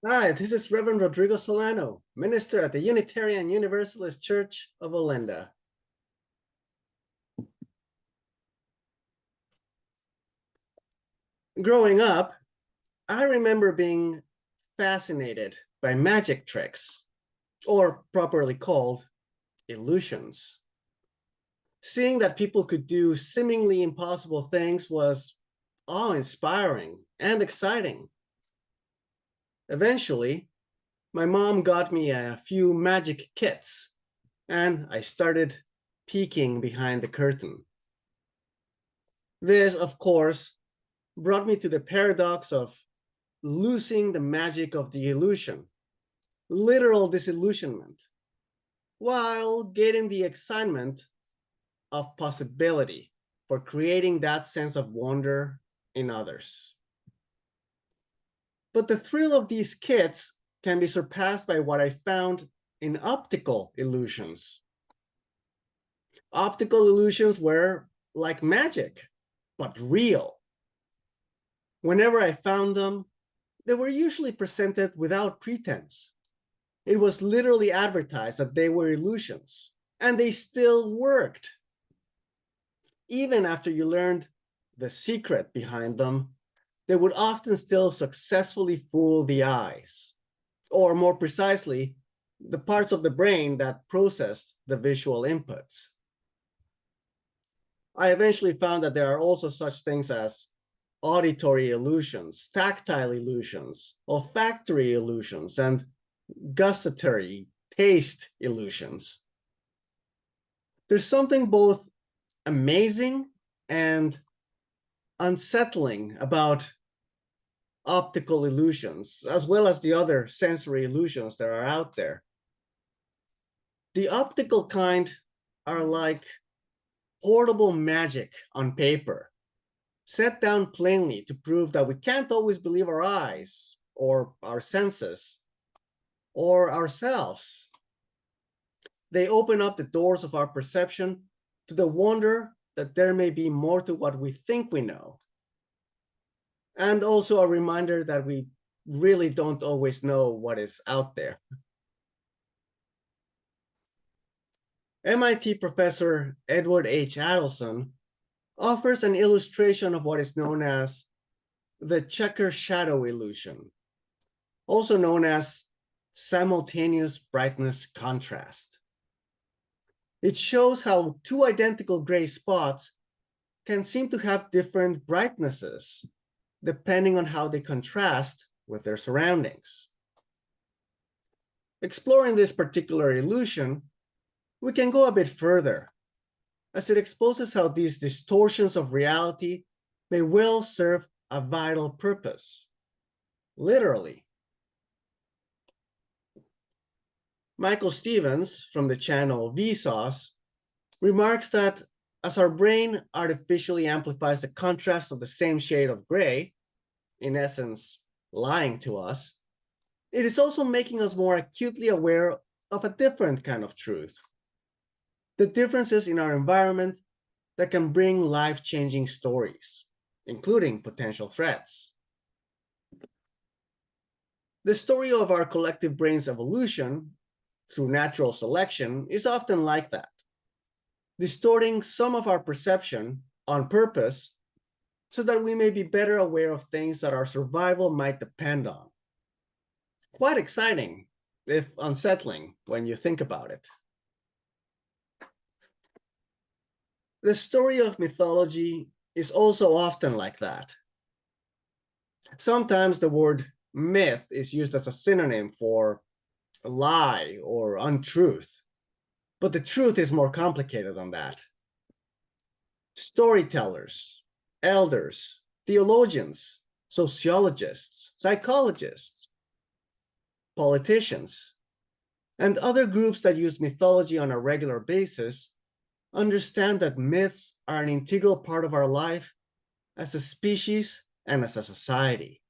Hi, this is Reverend Rodrigo Solano, minister at the Unitarian Universalist Church of Olinda. Growing up, I remember being fascinated by magic tricks, or properly called illusions. Seeing that people could do seemingly impossible things was awe-inspiring and exciting. Eventually, my mom got me a few magic kits, and I started peeking behind the curtain. This, of course, brought me to the paradox of losing the magic of the illusion, literal disillusionment, while gaining the excitement of possibility for creating that sense of wonder in others. But the thrill of these kits can be surpassed by what I found in optical illusions. Optical illusions were like magic, but real. Whenever I found them, they were usually presented without pretense. It was literally advertised that they were illusions, and they still worked. Even after you learned the secret behind them, they would often still successfully fool the eyes, or more precisely, the parts of the brain that processed the visual inputs. I eventually found that there are also such things as auditory illusions, tactile illusions, olfactory illusions, and gustatory taste illusions. There's something both amazing and unsettling about optical illusions, as well as the other sensory illusions that are out there. The optical kind are like portable magic on paper, set down plainly to prove that we can't always believe our eyes, or our senses, or ourselves. They open up the doors of our perception to the wonder that there may be more to what we think we know. And also a reminder that we really don't always know what is out there. MIT professor Edward H. Adelson offers an illustration of what is known as the checker shadow illusion, also known as simultaneous brightness contrast. It shows how two identical gray spots can seem to have different brightnesses depending on how they contrast with their surroundings. Exploring this particular illusion, we can go a bit further, as it exposes how these distortions of reality may well serve a vital purpose, literally. Michael Stevens, from the channel Vsauce, remarks that as our brain artificially amplifies the contrast of the same shade of gray, in essence, lying to us, it is also making us more acutely aware of a different kind of truth. The differences in our environment that can bring life-changing stories, including potential threats. The story of our collective brain's evolution through natural selection is often like that, distorting some of our perception on purpose so that we may be better aware of things that our survival might depend on. Quite exciting, if unsettling, when you think about it. The story of mythology is also often like that. Sometimes the word myth is used as a synonym for lie or untruth, but the truth is more complicated than that. Storytellers, elders, theologians, sociologists, psychologists, politicians, and other groups that use mythology on a regular basis understand that myths are an integral part of our life as a species and as a society.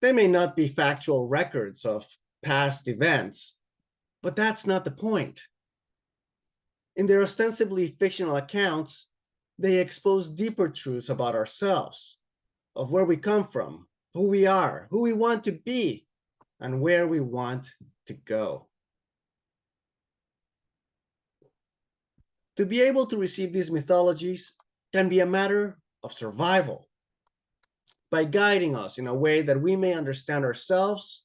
They may not be factual records of past events, but that's not the point. In their ostensibly fictional accounts, they expose deeper truths about ourselves, of where we come from, who we are, who we want to be, and where we want to go. To be able to receive these mythologies can be a matter of survival by guiding us in a way that we may understand ourselves,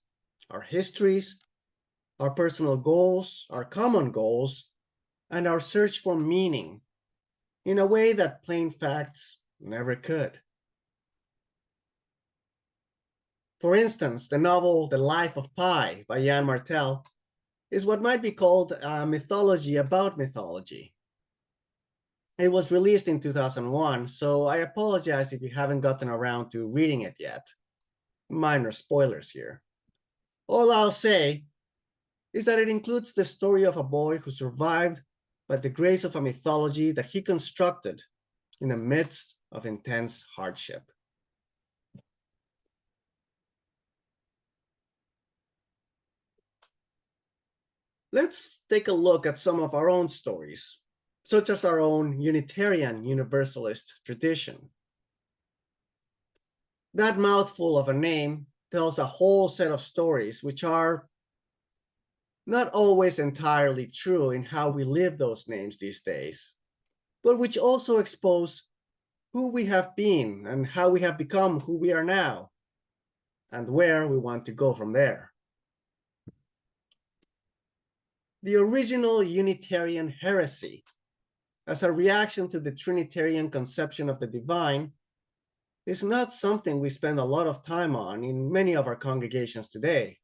our histories, our personal goals, our common goals, and our search for meaning in a way that plain facts never could. For instance, the novel The Life of Pi by Jan Martel is what might be called a mythology about mythology. It was released in 2001, so I apologize if you haven't gotten around to reading it yet. Minor spoilers here. All I'll say is that it includes the story of a boy who survived by the grace of a mythology that he constructed in the midst of intense hardship. Let's take a look at some of our own stories, such as our own Unitarian Universalist tradition. That mouthful of a name tells a whole set of stories which are not always entirely true in how we live those names these days, but which also expose who we have been and how we have become who we are now, and where we want to go from there. The original Unitarian heresy, as a reaction to the Trinitarian conception of the divine, is not something we spend a lot of time on in many of our congregations today,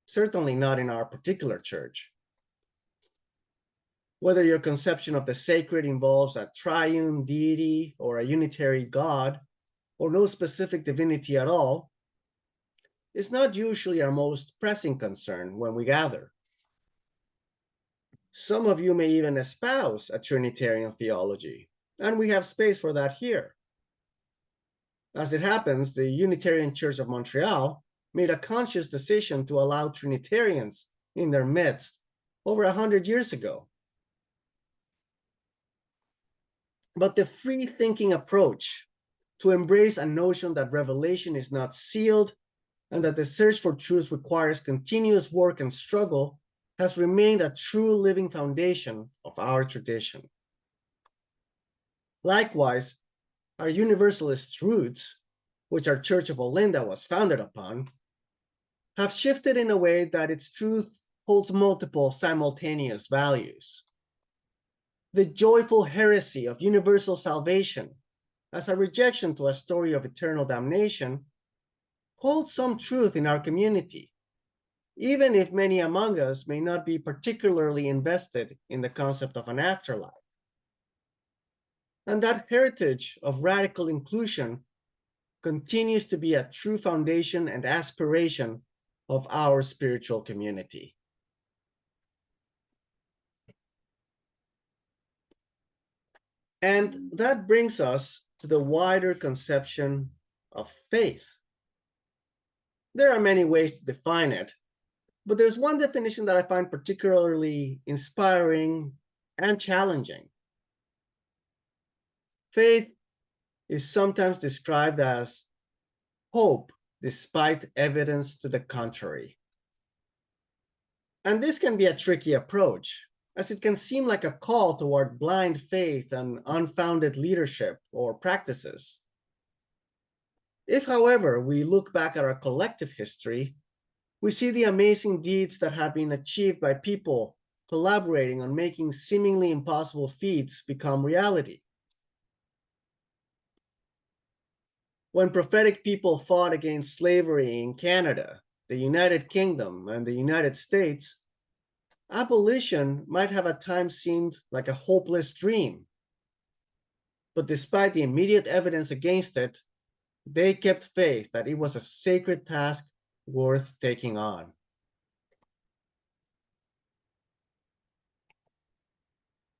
certainly not in our particular church. Whether your conception of the sacred involves a triune deity or a unitary God, or no specific divinity at all, is not usually our most pressing concern when we gather. Some of you may even espouse a Trinitarian theology, and we have space for that here. As it happens, the Unitarian Church of Montreal made a conscious decision to allow Trinitarians in their midst over 100 years ago. But the free-thinking approach to embrace a notion that revelation is not sealed and that the search for truth requires continuous work and struggle has remained a true living foundation of our tradition. Likewise, our Universalist roots, which our Church of Olinda was founded upon, have shifted in a way that its truth holds multiple simultaneous values. The joyful heresy of universal salvation, as a rejection to a story of eternal damnation, holds some truth in our community, even if many among us may not be particularly invested in the concept of an afterlife. And that heritage of radical inclusion continues to be a true foundation and aspiration of our spiritual community. And that brings us to the wider conception of faith. There are many ways to define it, but there's one definition that I find particularly inspiring and challenging. Faith is sometimes described as hope despite evidence to the contrary. And this can be a tricky approach, as it can seem like a call toward blind faith and unfounded leadership or practices. If, however, we look back at our collective history, we see the amazing deeds that have been achieved by people collaborating on making seemingly impossible feats become reality. When prophetic people fought against slavery in Canada, the United Kingdom, and the United States, abolition might have at times seemed like a hopeless dream. But despite the immediate evidence against it, they kept faith that it was a sacred task worth taking on.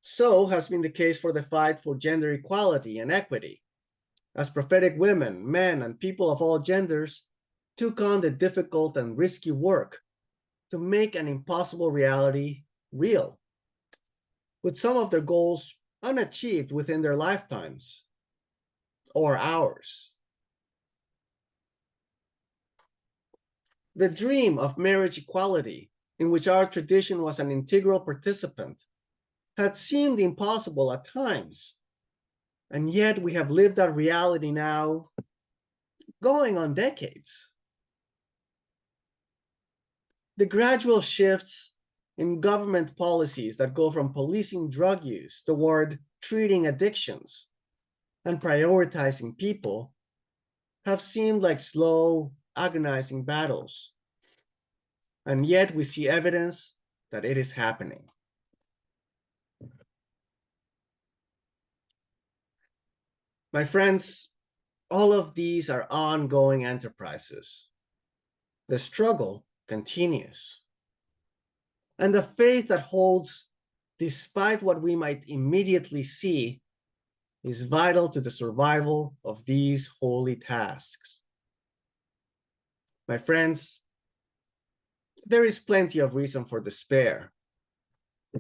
So has been the case for the fight for gender equality and equity, as prophetic women, men, and people of all genders took on the difficult and risky work to make an impossible reality real, with some of their goals unachieved within their lifetimes or ours. The dream of marriage equality, in which our tradition was an integral participant, had seemed impossible at times. And yet we have lived that reality now, going on decades. The gradual shifts in government policies that go from policing drug use toward treating addictions and prioritizing people have seemed like slow, agonizing battles. And yet we see evidence that it is happening. My friends, all of these are ongoing enterprises. The struggle continues. And the faith that holds, despite what we might immediately see, is vital to the survival of these holy tasks. My friends, there is plenty of reason for despair.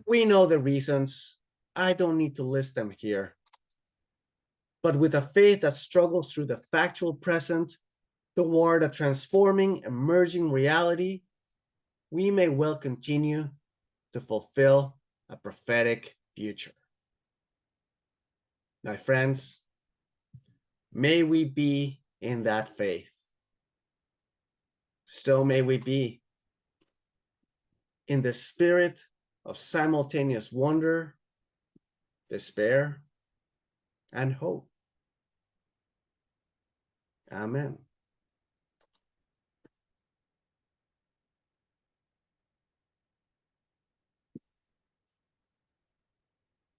We know the reasons. I don't need to list them here. But with a faith that struggles through the factual present toward a transforming, emerging reality, we may well continue to fulfill a prophetic future. My friends, may we be in that faith. So may we be in the spirit of simultaneous wonder, despair, and hope. Amen.